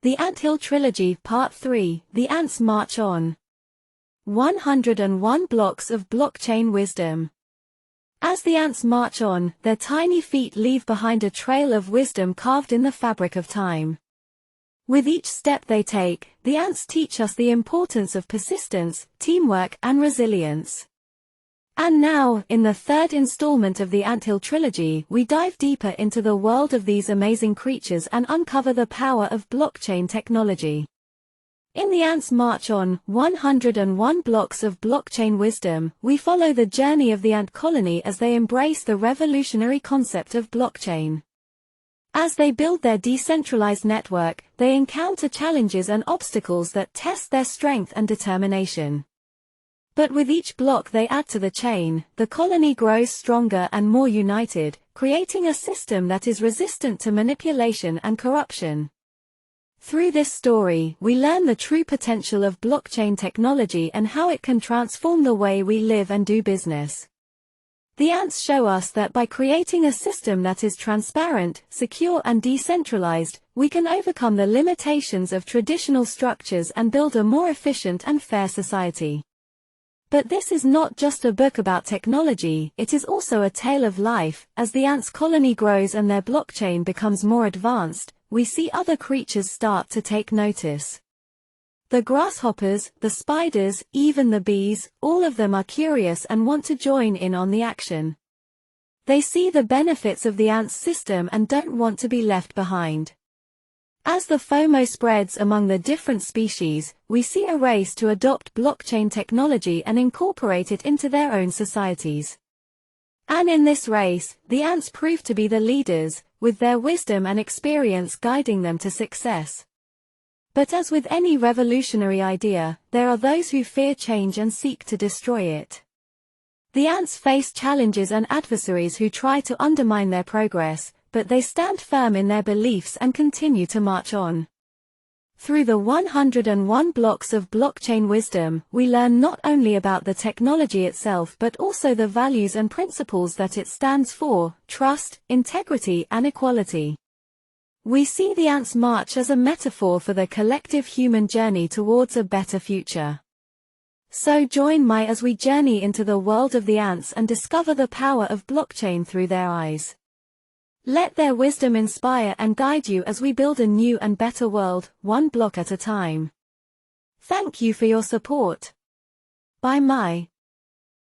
The Anthill Trilogy Part 3, The Ants March On. 101 Blocks of Blockchain Wisdom. As the ants march on, their tiny feet leave behind a trail of wisdom carved in the fabric of time. With each step they take, the ants teach us the importance of persistence, teamwork, and resilience. And now, in the third installment of the Anthill Trilogy, we dive deeper into the world of these amazing creatures and uncover the power of blockchain technology. In The Ants March On, 101 Blocks of Blockchain Wisdom, we follow the journey of the ant colony as they embrace the revolutionary concept of blockchain. As they build their decentralized network, they encounter challenges and obstacles that test their strength and determination. But with each block they add to the chain, the colony grows stronger and more united, creating a system that is resistant to manipulation and corruption. Through this story, we learn the true potential of blockchain technology and how it can transform the way we live and do business. The ants show us that by creating a system that is transparent, secure, and decentralized, we can overcome the limitations of traditional structures and build a more efficient and fair society. But this is not just a book about technology, it is also a tale of life. As the ants' colony grows and their blockchain becomes more advanced, we see other creatures start to take notice. The grasshoppers, the spiders, even the bees, all of them are curious and want to join in on the action. They see the benefits of the ants' system and don't want to be left behind. As the FOMO spreads among the different species, we see a race to adopt blockchain technology and incorporate it into their own societies. And in this race, the ants prove to be the leaders, with their wisdom and experience guiding them to success. But as with any revolutionary idea, there are those who fear change and seek to destroy it. The ants face challenges and adversaries who try to undermine their progress, but they stand firm in their beliefs and continue to march on. Through the 101 Blocks of Blockchain Wisdom, we learn not only about the technology itself but also the values and principles that it stands for: trust, integrity, and equality. We see the ants march as a metaphor for the collective human journey towards a better future. So join me as we journey into the world of the ants and discover the power of blockchain through their eyes. Let their wisdom inspire and guide you as we build a new and better world, one block at a time. Thank you for your support. Bye.